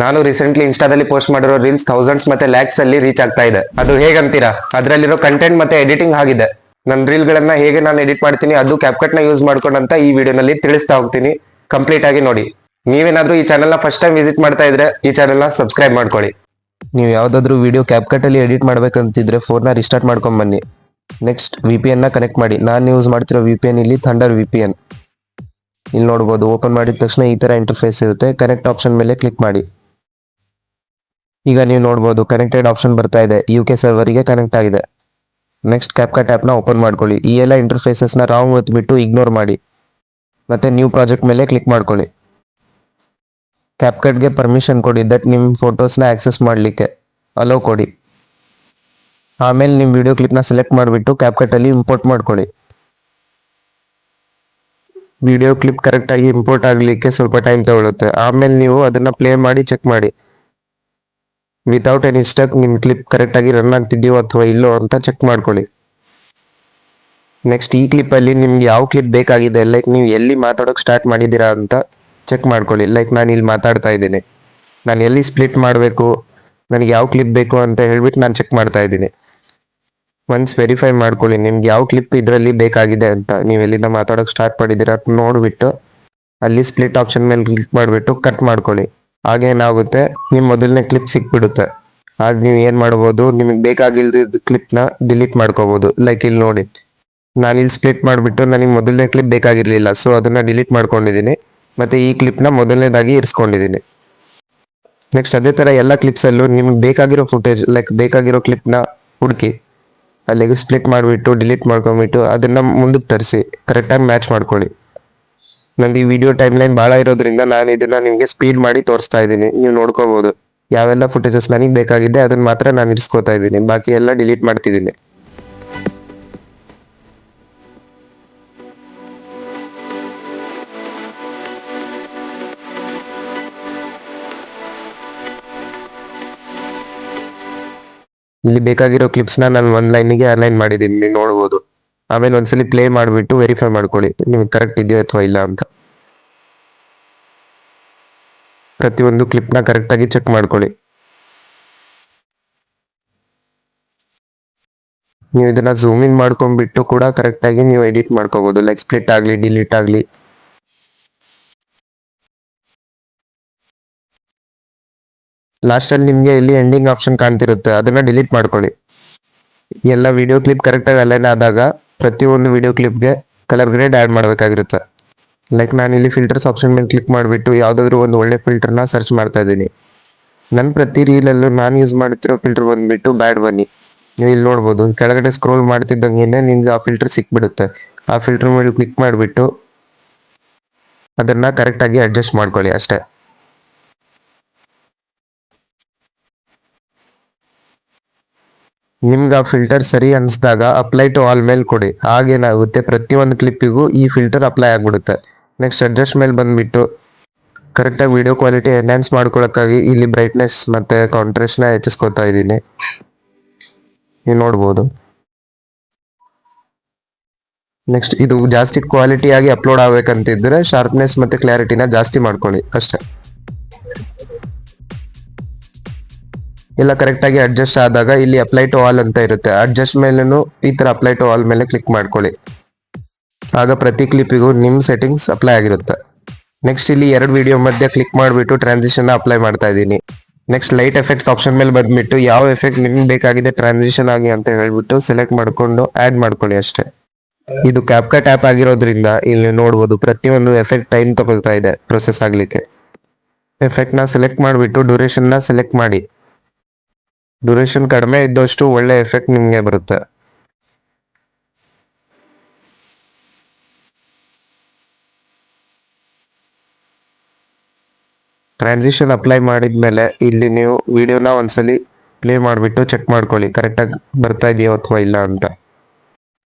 ನಾನು recently ಇನ್ಸ್ಟಾದಲ್ಲಿ post ಮಾಡಿರೋ reels thousands ಮತ್ತೆ ಲ್ಯಾಕ್ಸ್ ಅಲ್ಲಿ ರೀಚ್ ಆಗ್ತಾ ಇದೆ. ಅದು ಹೇಗಂತೀರಾ, ಅದರಲ್ಲಿರೋ ಕಂಟೆಂಟ್ ಮತ್ತೆ ಎಡಿಟಿಂಗ್ ಆಗಿದೆ. ನನ್ನ ರೀಲ್ ಗಳನ್ನ ಹೇಗೆ ನಾನು ಎಡಿಟ್ ಮಾಡ್ತೀನಿ, ಅದು ಕ್ಯಾಪ್ಕಟ್ ನ ಯೂಸ್ ಮಾಡ್ಕೊಂಡಂತ ಈ ವಿಡಿಯೋನಲ್ಲಿ ತಿಳಿಸ್ತಾ ಹೋಗ್ತೀನಿ. ಕಂಪ್ಲೀಟ್ ಆಗಿ ನೋಡಿ. ನೀವೇನಾದ್ರೂ ಈ ಚಾನೆಲ್ ನ ಫಸ್ಟ್ ಟೈಮ್ ವಿಸಿಟ್ ಮಾಡ್ತಾ ಇದ್ರೆ ಈ ಚಾನೆಲ್ ನ ಸಬ್ಸ್ಕ್ರೈಬ್ ಮಾಡ್ಕೊಳ್ಳಿ. ನೀವು ಯಾವ್ದಾದ್ರು ವಿಡಿಯೋ ಕ್ಯಾಪ್ಕಟ್ ಅಲ್ಲಿ ಎಡಿಟ್ ಮಾಡ್ಬೇಕಂತಿದ್ರೆ ಫೋನ್ ನ ರಿಸ್ಟಾರ್ಟ್ ಮಾಡ್ಕೊಂಡ್ ಬನ್ನಿ. ನೆಕ್ಸ್ಟ್ VPN ನ ಕನೆಕ್ಟ್ ಮಾಡಿ. ನಾನು ಯೂಸ್ ಮಾಡ್ತಿರೋ VPN ಇಲ್ಲಿ ಥಂಡರ್ VPN. ಇಲ್ಲಿ ನೋಡಬಹುದು, ಓಪನ್ ಮಾಡಿದ ತಕ್ಷಣ ಈ ತರ ಇಂಟರ್ಫೇಸ್ ಇರುತ್ತೆ. ಕನೆಕ್ಟ್ ಆಪ್ಷನ್ ಮೇಲೆ ಕ್ಲಿಕ್ ಮಾಡಿ. ಈಗ ನೀವು ನೋಡಬಹುದು ಕನೆಕ್ಟೆಡ್ ಆಪ್ಷನ್ ಬರ್ತಾ ಇದೆ. UK ಸರ್ವರಿಗೆ ಕನೆಕ್ಟ್ ಆಗಿದೆ. ನೆಕ್ಸ್ಟ್ ಕ್ಯಾಪ್ಕಟ್ ಆಪ್ ನ ಓಪನ್ ಮಾಡ್ಕೊಳ್ಳಿ. ಈ ಎಲ್ಲ ಇಂಟರ್ಫೇಸಸ್ ನ ರಾಂಗ್ ಒತ್ಬಿಟ್ಟು ಇಗ್ನೋರ್ ಮಾಡಿ. ಮತ್ತೆ ನ್ಯೂ ಪ್ರಾಜೆಕ್ಟ್ ಮೇಲೆ ಕ್ಲಿಕ್ ಮಾಡ್ಕೊಳ್ಳಿ. ಕ್ಯಾಪ್ಕಟ್ ಗೆ ಪರ್ಮಿಷನ್ ಕೊಡಿ, ದಟ್ ನಿಮ್ಮ ಫೋಟೋಸ್ ನ ಆಕ್ಸೆಸ್ ಮಾಡಲಿಕ್ಕೆ ಅಲೋ ಕೊಡಿ. ಆಮೇಲೆ ನಿಮ್ಮ ವಿಡಿಯೋ ಕ್ಲಿಪ್ ನ ಸೆಲೆಕ್ಟ್ ಮಾಡಿಬಿಟ್ಟು ಕ್ಯಾಪ್ಕಟ್ ಅಲ್ಲಿ ಇಂಪೋರ್ಟ್ ಮಾಡ್ಕೊಳ್ಳಿ. ವಿಡಿಯೋ ಕ್ಲಿಪ್ ಕರೆಕ್ಟ್ ಆಗಿ ಇಂಪೋರ್ಟ್ ಆಗಲಿಕ್ಕೆ ಸ್ವಲ್ಪ ಟೈಮ್ ತಗೊಳುತ್ತೆ. ಆಮೇಲೆ ನೀವು ಅದನ್ನ ಪ್ಲೇ ಮಾಡಿ ಚೆಕ್ ಮಾಡಿ. ವಿತೌಟ್ ಎನಿ ಸ್ಟಕ್ ನಿಮ್ಮ ಕ್ಲಿಪ್ ಕರೆಕ್ಟ್ ಆಗಿ ರನ್ ಆಗ್ತಿದೆಯೋ ಅಥವಾ ಇಲ್ಲೋ ಅಂತ ಚೆಕ್ ಮಾಡ್ಕೊಳ್ಳಿ. ನೆಕ್ಸ್ಟ್ ಈ ಕ್ಲಿಪ್ ಅಲ್ಲಿ ನಿಮ್ಗೆ ಯಾವ ಕ್ಲಿಪ್ ಬೇಕಾಗಿದೆ, ಲೈಕ್ ನೀವು ಎಲ್ಲಿ ಮಾತಾಡೋಕೆ ಸ್ಟಾರ್ಟ್ ಮಾಡಿದ್ದೀರಾ ಅಂತ ಚೆಕ್ ಮಾಡ್ಕೊಳ್ಳಿ. ಲೈಕ್ ನಾನು ಇಲ್ಲಿ ಮಾತಾಡ್ತಾ ಇದ್ದೀನಿ, ನಾನು ಎಲ್ಲಿ ಸ್ಪ್ಲಿಟ್ ಮಾಡಬೇಕು, ನನಗೆ ಯಾವ ಕ್ಲಿಪ್ ಬೇಕು ಅಂತ ಹೇಳ್ಬಿಟ್ಟು ನಾನು ಚೆಕ್ ಮಾಡ್ತಾ ಇದ್ದೀನಿ. ಒನ್ಸ್ ವೆರಿಫೈ ಮಾಡ್ಕೊಳ್ಳಿ ನಿಮ್ಗೆ ಯಾವ ಕ್ಲಿಪ್ ಇದರಲ್ಲಿ ಬೇಕಾಗಿದೆ ಅಂತ. ನೀವು ಎಲ್ಲಿಂದ ಮಾತಾಡೋಕೆ ಸ್ಟಾರ್ಟ್ ಮಾಡಿದ್ದೀರಾ ಅಂತ ನೋಡ್ಬಿಟ್ಟು ಅಲ್ಲಿ ಸ್ಪ್ಲಿಟ್ ಆಪ್ಷನ್ ಮೇಲೆ ಕ್ಲಿಕ್ ಮಾಡಿಬಿಟ್ಟು ಕಟ್ ಮಾಡ್ಕೊಳ್ಳಿ. ಆಗ ಏನಾಗುತ್ತೆ, ನಿಮ್ಮ ಮೊದಲನೇ ಕ್ಲಿಪ್ ಸಿಕ್ಬಿಡುತ್ತೆ. ಆಗ ನೀವು ಏನ್ ಮಾಡ್ಬೋದು, ನಿಮಗೆ ಬೇಕಾಗಿಲ್ದಿದ್ದ ಕ್ಲಿಪ್ ನ ಡಿಲೀಟ್ ಮಾಡ್ಕೋಬಹುದು. ಲೈಕ್ ಇಲ್ಲಿ ನೋಡಿ, ನಾನು ಇಲ್ಲಿ ಸ್ಪ್ಲಿಟ್ ಮಾಡಿಬಿಟ್ಟು ನನಗೆ ಮೊದಲನೇ ಕ್ಲಿಪ್ ಬೇಕಾಗಿರ್ಲಿಲ್ಲ, ಸೊ ಅದನ್ನ ಡಿಲೀಟ್ ಮಾಡ್ಕೊಂಡಿದ್ದೀನಿ. ಮತ್ತೆ ಈ ಕ್ಲಿಪ್ ನ ಮೊದಲನೇದಾಗಿ ಇರಿಸ್ಕೊಂಡಿದ್ದೀನಿ. ನೆಕ್ಸ್ಟ್ ಅದೇ ತರ ಎಲ್ಲ ಕ್ಲಿಪ್ಸ್ ಅಲ್ಲೂ ನಿಮ್ಗೆ ಬೇಕಾಗಿರೋ ಫುಟೇಜ್, ಲೈಕ್ ಬೇಕಾಗಿರೋ ಕ್ಲಿಪ್ ನ ಹುಡುಕಿ ಅಲ್ಲಿಗೆ ಸ್ಪ್ಲಿಟ್ ಮಾಡಿಬಿಟ್ಟು ಡಿಲೀಟ್ ಮಾಡ್ಕೊಂಡ್ಬಿಟ್ಟು ಅದನ್ನ ಮುಂದಕ್ಕೆ ತರಿಸಿ ಕರೆಕ್ಟಾಗಿ ಮ್ಯಾಚ್ ಮಾಡ್ಕೊಳ್ಳಿ. ನಂದು ಈ ವಿಡಿಯೋ ಟೈಮ್ ಲೈನ್ ಭಾಳ ಇರೋದ್ರಿಂದ ನಾನು ಇದನ್ನ ನಿಮಗೆ ಸ್ಪೀಡ್ ಮಾಡಿ ತೋರಿಸ್ತಾ ಇದ್ದೀನಿ. ನೀವು ನೋಡ್ಕೋಬಹುದು ಯಾವೆಲ್ಲ ಫುಟೇಜಸ್ ನನಗೆ ಬೇಕಾಗಿದೆ ಅದನ್ನ ಮಾತ್ರ ನಾನು ಇರಿಸ್ಕೋತಾ ಇದ್ದೀನಿ, ಬಾಕಿ ಎಲ್ಲ ಡಿಲೀಟ್ ಮಾಡ್ತಿದ್ದೀನಿ. ಇಲ್ಲಿ ಬೇಕಾಗಿರೋ ಕ್ಲಿಪ್ಸ್ನ ನಾನು ಒಂದು ಲೈನಿಗೆ ಅಲೈನ್ ಮಾಡಿದ್ದೀನಿ, ನೀವು ನೋಡ್ಬೋದು. ಆಮೇಲೆ ಒಂದ್ಸಲಿ ಪ್ಲೇ ಮಾಡಿಬಿಟ್ಟು ವೆರಿಫೈ ಮಾಡ್ಕೊಳ್ಳಿ ನಿಮ್ಗೆ ಕರೆಕ್ಟ್ ಇದೆಯೋ ಅಥವಾ ಇಲ್ಲ ಅಂತ. ಪ್ರತಿಯೊಂದು ಕ್ಲಿಪ್ನ ಕರೆಕ್ಟಾಗಿ ಚೆಕ್ ಮಾಡ್ಕೊಳ್ಳಿ. ನೀವು ಇದನ್ನ ಝೂಮ್ ಇನ್ ಮಾಡ್ಕೊಂಡ್ಬಿಟ್ಟು ಕೂಡ ಕರೆಕ್ಟಾಗಿ ನೀವು ಎಡಿಟ್ ಮಾಡ್ಕೋಬಹುದು, ಲೈಕ್ ಸ್ಪ್ಲಿಟ್ ಆಗಲಿ ಡಿಲೀಟ್ ಆಗಲಿ. ಲಾಸ್ಟಲ್ಲಿ ನಿಮಗೆ ಇಲ್ಲಿ ಎಂಡಿಂಗ್ ಆಪ್ಷನ್ ಕಾಣ್ತಿರುತ್ತೆ, ಅದನ್ನ ಡಿಲೀಟ್ ಮಾಡ್ಕೊಳ್ಳಿ. ಎಲ್ಲ ವಿಡಿಯೋ ಕ್ಲಿಪ್ ಕರೆಕ್ಟಾಗಿ ಅಲೈನ್ ಆದಾಗ ಪ್ರತಿಯೊಂದು ವಿಡಿಯೋ ಕ್ಲಿಪ್ಗೆ ಕಲರ್ ಗ್ರೇಡ್ ಆ್ಯಡ್ ಮಾಡಬೇಕಾಗಿರುತ್ತೆ. ಲೈಕ್ ನಾನು ಇಲ್ಲಿ ಫಿಲ್ಟರ್ಸ್ ಆಪ್ಷನ್ ಮೇಲೆ ಕ್ಲಿಕ್ ಮಾಡಿಬಿಟ್ಟು ಯಾವುದಾದ್ರೂ ಒಂದು ಒಳ್ಳೆ ಫಿಲ್ಟರ್ನ ಸರ್ಚ್ ಮಾಡ್ತಾ ಇದ್ದೀನಿ. ನನ್ನ ಪ್ರತಿ ರೀಲಲ್ಲೂ ನಾನು ಯೂಸ್ ಮಾಡ್ತಿರೋ ಫಿಲ್ಟರ್ ಬಂದ್ಬಿಟ್ಟು ಬ್ಯಾಡ್ ಬನ್ನಿ. ನೀವು ಇಲ್ಲಿ ನೋಡ್ಬೋದು, ಕೆಳಗಡೆ ಸ್ಕ್ರೋಲ್ ಮಾಡ್ತಿದ್ದಂಗೆ ನಿಮ್ಗೆ ಆ ಫಿಲ್ಟರ್ ಸಿಕ್ಬಿಡುತ್ತೆ. ಆ ಫಿಲ್ಟರ್ ಮೇಲೆ ಕ್ಲಿಕ್ ಮಾಡಿಬಿಟ್ಟು ಅದನ್ನ ಕರೆಕ್ಟಾಗಿ ಅಡ್ಜಸ್ಟ್ ಮಾಡ್ಕೊಳ್ಳಿ ಅಷ್ಟೇ. ನಿಮ್ಗೆ ಆ ಫಿಲ್ಟರ್ ಸರಿ ಅನಿಸಿದಾಗ ಅಪ್ಲೈ ಟು ಆಲ್ ಮೇಲೆ ಕೊಡಿ. ಆಗೇನಾಗುತ್ತೆ, ಪ್ರತಿಯೊಂದು ಕ್ಲಿಪ್ಪಿಗೂ ಈ ಫಿಲ್ಟರ್ ಅಪ್ಲೈ ಆಗ್ಬಿಡುತ್ತೆ. ನೆಕ್ಸ್ಟ್ ಅಡ್ಜಸ್ಟ್ ಮೇಲೆ ಬಂದ್ಬಿಟ್ಟು ಕರೆಕ್ಟಾಗಿ ವಿಡಿಯೋ ಕ್ವಾಲಿಟಿ ಎನ್ಹಾನ್ಸ್ ಮಾಡ್ಕೊಳ್ಳೋಕ್ಕಾಗಿ ಇಲ್ಲಿ ಬ್ರೈಟ್ನೆಸ್ ಮತ್ತೆ ಕಾಂಟ್ರಾಸ್ಟ್ನ ಹೆಚ್ಚಿಸ್ಕೊತಾ ಇದ್ದೀನಿ, ನೀವು ನೋಡ್ಬೋದು. ನೆಕ್ಸ್ಟ್ ಇದು ಜಾಸ್ತಿ ಕ್ವಾಲಿಟಿ ಆಗಿ ಅಪ್ಲೋಡ್ ಆಗ್ಬೇಕಂತಿದ್ರೆ ಶಾರ್ಪ್ನೆಸ್ ಮತ್ತೆ ಕ್ಲಾರಿಟಿನ ಜಾಸ್ತಿ ಮಾಡ್ಕೊಳ್ಳಿ ಅಷ್ಟೇ. ಎಲ್ಲ ಕರೆಕ್ಟಾಗಿ ಅಡ್ಜಸ್ಟ್ ಆದಾಗ ಇಲ್ಲಿ ಅಪ್ಲೈ ಟು ಆಲ್ ಅಂತ ಇರುತ್ತೆ. ಅಡ್ಜಸ್ಟ್ ಮೇಲೂ ಈ ತರ ಅಪ್ಲೈ ಟು ಆಲ್ ಮೇಲೆ ಕ್ಲಿಕ್ ಮಾಡ್ಕೊಳ್ಳಿ. ಆಗ ಪ್ರತಿ ಕ್ಲಿಪ್ಪಿಗೂ ನಿಮ್ಮ ಸೆಟ್ಟಿಂಗ್ಸ್ ಅಪ್ಲೈ ಆಗಿರುತ್ತೆ. ನೆಕ್ಸ್ಟ್ ಇಲ್ಲಿ ಎರಡು ವಿಡಿಯೋ ಮಧ್ಯೆ ಕ್ಲಿಕ್ ಮಾಡಿಬಿಟ್ಟು ಟ್ರಾನ್ಸಿಷನ್ ಅಪ್ಲೈ ಮಾಡ್ತಾ ಇದ್ದೀನಿ. ನೆಕ್ಸ್ಟ್ ಲೈಟ್ ಎಫೆಕ್ಟ್ಸ್ ಆಪ್ಷನ್ ಮೇಲೆ ಬಂದ್ಬಿಟ್ಟು ಯಾವ ಎಫೆಕ್ಟ್ ನಿಮ್ಗೆ ಬೇಕಾಗಿದೆ ಟ್ರಾನ್ಸಿಷನ್ ಆಗಿ ಅಂತ ಹೇಳ್ಬಿಟ್ಟು ಸೆಲೆಕ್ಟ್ ಮಾಡ್ಕೊಂಡು ಆಡ್ ಮಾಡ್ಕೊಳ್ಳಿ ಅಷ್ಟೇ. ಇದು ಕ್ಯಾಪ್ಕಟ್ ಆಪ್ ಆಗಿರೋದ್ರಿಂದ ಇಲ್ಲಿ ನೋಡ್ಬೋದು ಪ್ರತಿಯೊಂದು ಎಫೆಕ್ಟ್ ಟೈಮ್ ತಗೊಳ್ತಾ ಇದೆ ಪ್ರೊಸೆಸ್ ಆಗ್ಲಿಕ್ಕೆ. ಎಫೆಕ್ಟ್ ನ ಸೆಲೆಕ್ಟ್ ಮಾಡಿಬಿಟ್ಟು ಡ್ಯೂರೇಷನ್ ನ ಸೆಲೆಕ್ಟ್ ಮಾಡಿ. ಡ್ಯೂರೇಷನ್ ಕಡಿಮೆ ಇದ್ದಷ್ಟು ಒಳ್ಳೆ ಎಫೆಕ್ಟ್ ನಿಮ್ಗೆ ಬರುತ್ತೆ. ಟ್ರಾನ್ಸಿಷನ್ ಅಪ್ಲೈ ಮಾಡಿದ್ಮೇಲೆ ಇಲ್ಲಿ ನೀವು ವಿಡಿಯೋನ ಒಂದ್ಸಲಿ ಪ್ಲೇ ಮಾಡಿಬಿಟ್ಟು ಚೆಕ್ ಮಾಡ್ಕೊಳ್ಳಿ ಕರೆಕ್ಟಾಗಿ ಬರ್ತಾ ಇದೆಯೋ ಅಥವಾ ಇಲ್ಲ ಅಂತ.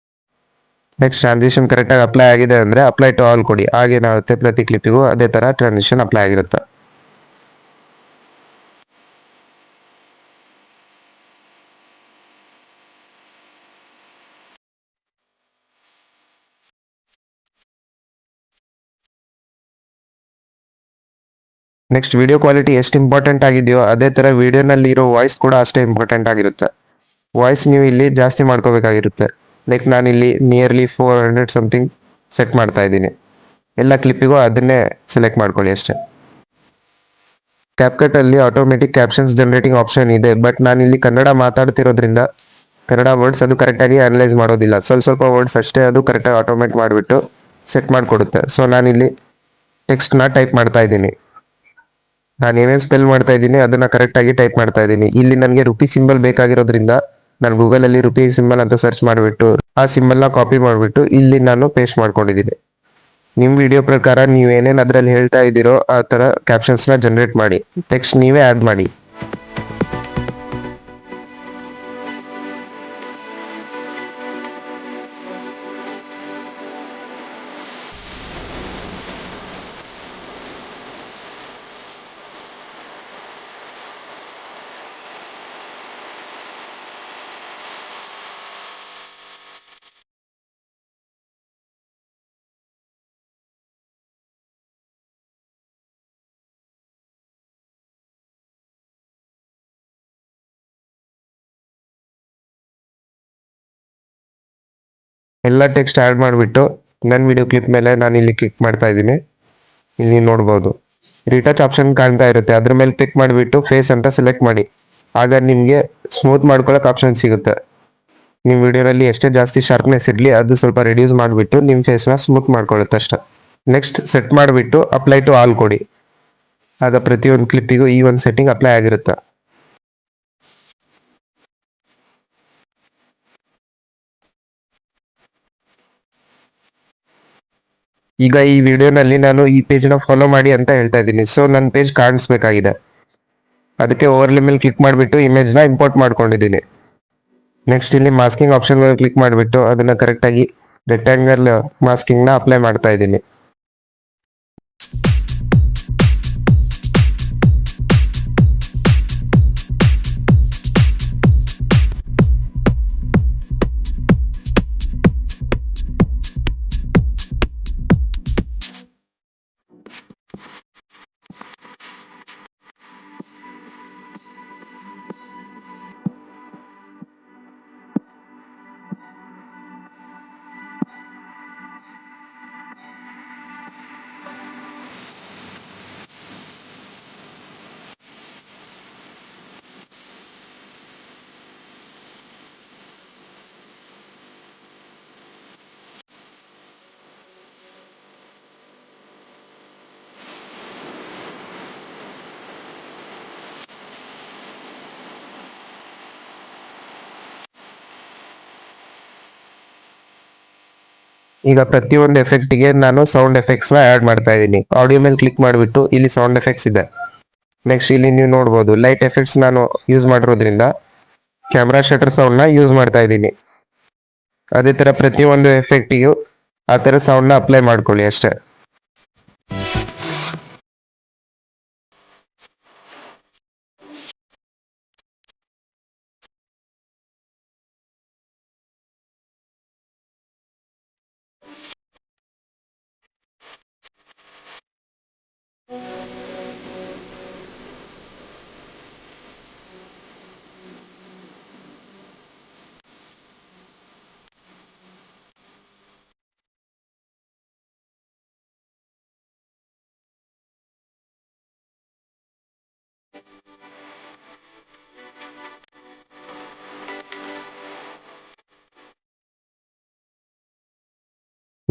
ನೆಕ್ಸ್ಟ್ ಟ್ರಾನ್ಸಿಷನ್ ಕರೆಕ್ಟಾಗಿ ಅಪ್ಲೈ ಆಗಿದೆ ಅಂದರೆ ಅಪ್ಲೈ ಟು ಆಲ್ ಕೊಡಿ. ಆಗೇನಾಗುತ್ತೆ, ಪ್ರತಿ ಕ್ಲಿಪ್ಪಿಗೂ ಅದೇ ಥರ ಟ್ರಾನ್ಸಿಷನ್ ಅಪ್ಲೈ ಆಗಿರುತ್ತೆ. ನೆಕ್ಸ್ಟ್ ವಿಡಿಯೋ ಕ್ವಾಲಿಟಿ ಎಷ್ಟು ಇಂಪಾರ್ಟೆಂಟ್ ಆಗಿದೆಯೋ ಅದೇ ತರ ವಿಡಿಯೋನಲ್ಲಿ ಇರೋ ವಾಯ್ಸ್ ಕೂಡ ಅಷ್ಟೇ ಇಂಪಾರ್ಟೆಂಟ್ ಆಗಿರುತ್ತೆ. ವಾಯ್ಸ್ ನೀವು ಇಲ್ಲಿ ಜಾಸ್ತಿ ಮಾಡ್ಕೋಬೇಕಾಗಿರುತ್ತೆ. ಲೈಕ್ ನಾನು ಇಲ್ಲಿ ನಿಯರ್ಲಿ 400 ಸಮಥಿಂಗ್ ಸೆಟ್ ಮಾಡ್ತಾ ಇದ್ದೀನಿ. ಎಲ್ಲ ಕ್ಲಿಪ್ಪಿಗೂ ಅದನ್ನೇ ಸೆಲೆಕ್ಟ್ ಮಾಡ್ಕೊಳ್ಳಿ ಅಷ್ಟೇ. ಕ್ಯಾಪ್ಕಟ್ ಅಲ್ಲಿ ಆಟೋಮೆಟಿಕ್ ಕ್ಯಾಪ್ಷನ್ಸ್ ಜನರೇಟಿಂಗ್ ಆಪ್ಷನ್ ಇದೆ, ಬಟ್ ನಾನು ಇಲ್ಲಿ ಕನ್ನಡ ಮಾತಾಡ್ತಿರೋದ್ರಿಂದ ಕನ್ನಡ ವರ್ಡ್ಸ್ ಅದು ಕರೆಕ್ಟಾಗಿ ಅನಲೈಸ್ ಮಾಡೋದಿಲ್ಲ. ಸ್ವಲ್ಪ ವರ್ಡ್ಸ್ ಅಷ್ಟೇ ಅದು ಕರೆಕ್ಟಾಗಿ ಆಟೋಮೇಟ್ ಮಾಡಿಬಿಟ್ಟು ಸೆಟ್ ಮಾಡಿಕೊಡುತ್ತೆ. ಸೊ ನಾನಿಲ್ಲಿ ಟೆಕ್ಸ್ಟ್ನ ಟೈಪ್ ಮಾಡ್ತಾ ಇದ್ದೀನಿ. ನಾನು ಏನೇನು ಸ್ಪೆಲ್ ಮಾಡ್ತಾ ಇದ್ದೀನಿ ಅದನ್ನ ಕರೆಕ್ಟಾಗಿ ಟೈಪ್ ಮಾಡ್ತಾ ಇದ್ದೀನಿ. ಇಲ್ಲಿ ನನಗೆ ರುಪಿ ಸಿಂಬಲ್ ಬೇಕಾಗಿರೋದ್ರಿಂದ ನಾನು ಗೂಗಲಲ್ಲಿ ರುಪಿ ಸಿಂಬಲ್ ಅಂತ ಸರ್ಚ್ ಮಾಡಿಬಿಟ್ಟು ಆ ಸಿಂಬಲ್ನ ಕಾಪಿ ಮಾಡಿಬಿಟ್ಟು ಇಲ್ಲಿ ನಾನು ಪೇಸ್ಟ್ ಮಾಡ್ಕೊಂಡಿದ್ದೀನಿ. ನಿಮ್ಮ ವಿಡಿಯೋ ಪ್ರಕಾರ ನೀವು ಏನೇನು ಅದರಲ್ಲಿ ಹೇಳ್ತಾ ಇದ್ದೀರೋ ಆ ಥರ ಕ್ಯಾಪ್ಷನ್ಸ್ನ ಜನರೇಟ್ ಮಾಡಿ, ಟೆಕ್ಸ್ಟ್ ನೀವೇ ಆ್ಯಡ್ ಮಾಡಿ. ಎಲ್ಲ ಟೆಕ್ಸ್ಟ್ ಆ್ಯಡ್ ಮಾಡಿಬಿಟ್ಟು ನನ್ನ ವಿಡಿಯೋ ಕ್ಲಿಪ್ ಮೇಲೆ ನಾನು ಇಲ್ಲಿ ಕ್ಲಿಕ್ ಮಾಡ್ತಾ ಇದ್ದೀನಿ. ಇಲ್ಲಿ ನೋಡ್ಬೋದು ರಿಟಚ್ ಆಪ್ಷನ್ ಕಾಣ್ತಾ ಇರುತ್ತೆ, ಅದ್ರ ಮೇಲೆ ಕ್ಲಿಕ್ ಮಾಡಿಬಿಟ್ಟು ಫೇಸ್ ಅಂತ ಸೆಲೆಕ್ಟ್ ಮಾಡಿ. ಆಗ ನಿಮಗೆ ಸ್ಮೂತ್ ಮಾಡ್ಕೊಳ್ಳೋಕೆ ಆಪ್ಷನ್ ಸಿಗುತ್ತೆ. ನಿಮ್ಮ ವಿಡಿಯೋನಲ್ಲಿ ಎಷ್ಟೇ ಜಾಸ್ತಿ ಶಾರ್ಪ್ನೆಸ್ ಇರಲಿ ಅದು ಸ್ವಲ್ಪ ರೆಡ್ಯೂಸ್ ಮಾಡಿಬಿಟ್ಟು ನಿಮ್ಮ ಫೇಸ್ನ ಸ್ಮೂತ್ ಮಾಡ್ಕೊಳ್ಳುತ್ತೆ ಅಷ್ಟೇ. ನೆಕ್ಸ್ಟ್ ಸೆಟ್ ಮಾಡಿಬಿಟ್ಟು ಅಪ್ಲೈ ಟು ಆಲ್ ಕೊಡಿ. ಆಗ ಪ್ರತಿಯೊಂದು ಕ್ಲಿಪ್ಪಿಗೂ ಈ ಒಂದು ಸೆಟ್ಟಿಂಗ್ ಅಪ್ಲೈ ಆಗಿರುತ್ತೆ. ಈಗ ಈ ವಿಡಿಯೋನಲ್ಲಿ ನಾನು ಈ ಪೇಜ್ನ ಫಾಲೋ ಮಾಡಿ ಅಂತ ಹೇಳ್ತಾ ಇದ್ದೀನಿ. ಸೊ ನನ್ನ ಪೇಜ್ ಕಾಣಿಸ್ಬೇಕಾಗಿದೆ, ಅದಕ್ಕೆ ಓವರ್ಲೇ ಮೇಲೆ ಕ್ಲಿಕ್ ಮಾಡಿಬಿಟ್ಟು ಇಮೇಜ್ನ ಇಂಪೋರ್ಟ್ ಮಾಡ್ಕೊಂಡಿದ್ದೀನಿ. ನೆಕ್ಸ್ಟ್ ಇಲ್ಲಿ ಮಾಸ್ಕಿಂಗ್ ಆಪ್ಷನ್ ಮೇಲೆ ಕ್ಲಿಕ್ ಮಾಡಿಬಿಟ್ಟು ಅದನ್ನ ಕರೆಕ್ಟಾಗಿ ರೆಕ್ಟ್ಯಾಂಗಲ್ ಮಾಸ್ಕಿಂಗ್ನ ಅಪ್ಲೈ ಮಾಡ್ತಾ ಇದ್ದೀನಿ. ಈಗ ಪ್ರತಿಯೊಂದು ಎಫೆಕ್ಟ್ಗೆ ನಾನು ಸೌಂಡ್ ಎಫೆಕ್ಟ್ಸ್ನ ಆ್ಯಡ್ ಮಾಡ್ತಾ ಇದ್ದೀನಿ. ಆಡಿಯೋ ಮೇಲೆ ಕ್ಲಿಕ್ ಮಾಡಿಬಿಟ್ಟು ಇಲ್ಲಿ ಸೌಂಡ್ ಎಫೆಕ್ಟ್ಸ್ ಇದೆ. ನೆಕ್ಸ್ಟ್ ಇಲ್ಲಿ ನೀವು ನೋಡ್ಬೋದು ಲೈಟ್ ಎಫೆಕ್ಟ್ಸ್ ನಾನು ಯೂಸ್ ಮಾಡಿರೋದ್ರಿಂದ ಕ್ಯಾಮ್ರಾ ಶಟರ್ ಸೌಂಡ್ನ ಯೂಸ್ ಮಾಡ್ತಾ ಇದ್ದೀನಿ. ಅದೇ ಥರ ಪ್ರತಿಯೊಂದು ಎಫೆಕ್ಟಿಗೂ ಆ ಥರ ಸೌಂಡ್ನ ಅಪ್ಲೈ ಮಾಡ್ಕೊಳ್ಳಿ ಅಷ್ಟೇ.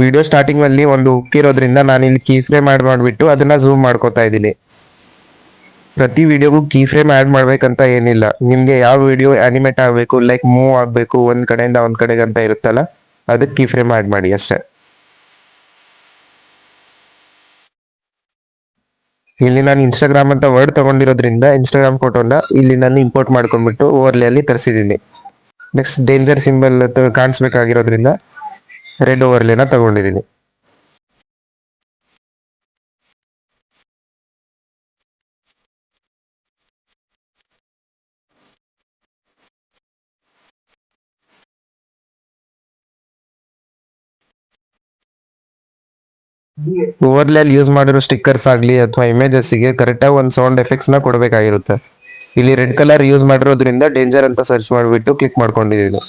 ವಿಡಿಯೋ ಸ್ಟಾರ್ಟಿಂಗ್ ಅಲ್ಲಿ ಒಂದು ಹುಕ್ ಇರೋದ್ರಿಂದ ನಾನು ಇಲ್ಲಿ ಕೀ ಫ್ರೇಮ್ ಆ್ಯಡ್ ಮಾಡಿಬಿಟ್ಟು ಅದನ್ನ ಝೂಮ್ ಮಾಡ್ಕೋತಾ ಇದ್ದೀನಿ. ಪ್ರತಿ ವಿಡಿಯೋಗೂ ಕೀ ಫ್ರೇಮ್ ಆ್ಯಡ್ ಮಾಡ್ಬೇಕಂತ ಏನಿಲ್ಲ. ನಿಮಗೆ ಯಾವ ವಿಡಿಯೋ ಅನಿಮೇಟ್ ಆಗಬೇಕು, ಲೈಕ್ ಮೂವ್ ಆಗಬೇಕು ಒಂದು ಕಡೆಯಿಂದ ಒಂದು ಕಡೆಗೆ ಅಂತ ಇರುತ್ತಲ್ಲ, ಅದಕ್ಕೆ ಕೀ ಫ್ರೇಮ್ ಆ್ಯಡ್ ಮಾಡಿ ಅಷ್ಟೇ. ಇಲ್ಲಿ ನಾನು ಇನ್ಸ್ಟಾಗ್ರಾಮ್ ಅಂತ ವರ್ಡ್ ತಗೊಂಡಿರೋದ್ರಿಂದ ಇನ್ಸ್ಟಾಗ್ರಾಮ್ ಫೋಟೋನ ಇಲ್ಲಿ ನಾನು ಇಂಪೋರ್ಟ್ ಮಾಡ್ಕೊಂಡ್ಬಿಟ್ಟು ಓವರ್ಲೇ ಅಲ್ಲಿ ತರಿಸಿದ್ದೀನಿ. ನೆಕ್ಸ್ಟ್ ಡೇಂಜರ್ ಸಿಂಬಲ್ ಕಾಣಿಸ್ಬೇಕಾಗಿರೋದ್ರಿಂದ ರೆಡ್ ಓವರ್ಲೇನ ತಗೊಂಡಿದ್ದೀನಿ. ಓವರ್ಲೇ ಯೂಸ್ ಮಾಡಿರೋ ಸ್ಟಿಕ್ಕರ್ಸ್ ಆಗಲಿ ಅಥವಾ ಇಮೇಜಸ್ಗೆ ಕರೆಕ್ಟಾಗಿ ಒಂದು ಸೌಂಡ್ ಎಫೆಕ್ಟ್ಸ್ ನ ಕೊಡಬೇಕಾಗಿರುತ್ತೆ. ಇಲ್ಲಿ ರೆಡ್ ಕಲರ್ ಯೂಸ್ ಮಾಡಿರೋದ್ರಿಂದ ಡೇಂಜರ್ ಅಂತ ಸರ್ಚ್ ಮಾಡಿಬಿಟ್ಟು ಕ್ಲಿಕ್ ಮಾಡ್ಕೊಂಡಿದ್ದೀನಿ.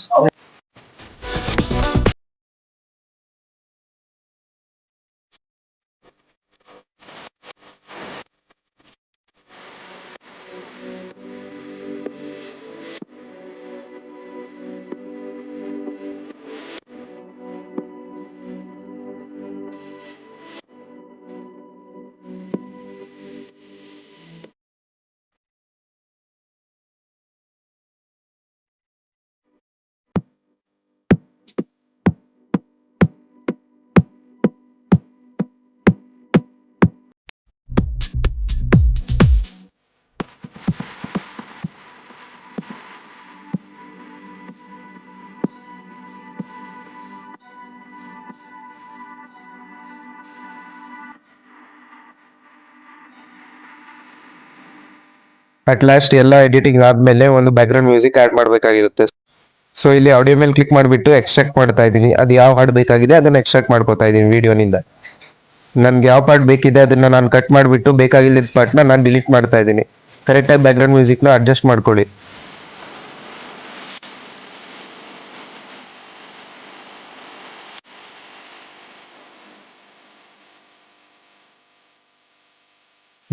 ಅಟ್ ಲಾಸ್ಟ್ ಎಲ್ಲ ಎಡಿಟಿಂಗ್ ಆದ್ಮೇಲೆ ಒಂದು ಬ್ಯಾಕ್ಗ್ರೌಂಡ್ ಮ್ಯೂಸಿಕ್ ಆಡ್ ಮಾಡಬೇಕಾಗಿರುತ್ತೆ. ಸೊ ಇಲ್ಲಿ ಆಡಿಯೋ ಮೇಲೆ ಕ್ಲಿಕ್ ಮಾಡಿಬಿಟ್ಟು ಎಕ್ಸ್ಟ್ರಾಕ್ಟ್ ಮಾಡ್ತಾ ಇದ್ದೀನಿ. ಅದು ಯಾವ ಹಾಡು ಬೇಕಾಗಿದೆ ಅದನ್ನ ಎಕ್ಸ್ಟ್ರಾಕ್ಟ್ ಮಾಡ್ಕೋತಾ ಇದ್ದೀನಿ ವಿಡಿಯೋನಿಂದ. ನನ್ಗೆ ಯಾವ ಪಾರ್ಟ್ ಬೇಕಿದೆ ಅದನ್ನ ನಾನು ಕಟ್ ಮಾಡಿಬಿಟ್ಟು ಬೇಕಾಗಿಲ್ಲದ ಪಾರ್ಟ್ನ ನಾನು ಡಿಲೀಟ್ ಮಾಡ್ತಾ ಇದ್ದೀನಿ. ಕರೆಕ್ಟಾಗಿ ಬ್ಯಾಕ್ಗ್ರೌಂಡ್ ಮ್ಯೂಸಿಕ್ನ ಅಡ್ಜಸ್ಟ್ ಮಾಡ್ಕೊಳ್ಳಿ.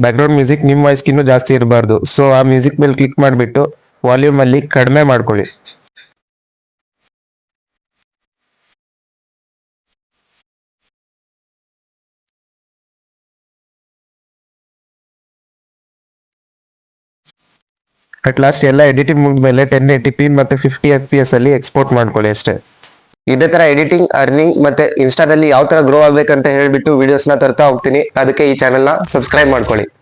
ಬ್ಯಾಕ್ಗ್ರೌಂಡ್ ಮ್ಯೂಸಿಕ್ ನಿಮ್ಮ ವಾಯ್ಸ್ಗಿನ್ನೂ ಜಾಸ್ತಿ ಇರಬಾರ್ದು. ಸೊ ಆ ಮ್ಯೂಸಿಕ್ ಮೇಲೆ ಕ್ಲಿಕ್ ಮಾಡಿಬಿಟ್ಟು ವಾಲ್ಯೂಮ್ ಅಲ್ಲಿ ಕಡಿಮೆ ಮಾಡ್ಕೊಳ್ಳಿ. ಅಟ್ ಲಾಸ್ಟ್ ಎಲ್ಲ ಎಡಿಟಿಂಗ್ ಮುಗಿದ್ಮೇಲೆ 1080p ಮತ್ತೆ 50 fps ಅಲ್ಲಿ ಎಕ್ಸ್ಪೋರ್ಟ್ ಮಾಡ್ಕೊಳ್ಳಿ ಅಷ್ಟೇ. ಇದೇ ತರ ಎಡಿಟಿಂಗ್, ಅರ್ನಿಂಗ್ ಮತ್ತೆ ಇನ್ಸ್ಟಾದಲ್ಲಿ ಯಾವ ತರ ಗ್ರೋ ಆಗ್ಬೇಕಂತ ಹೇಳ್ಬಿಟ್ಟು ವಿಡಿಯೋಸ್ನ ತರ್ತಾ ಹೋಗ್ತೀನಿ. ಅದಕ್ಕೆ ಈ ಚಾನೆಲ್ನ ಸಬ್ಸ್ಕ್ರೈಬ್ ಮಾಡ್ಕೊಳ್ಳಿ.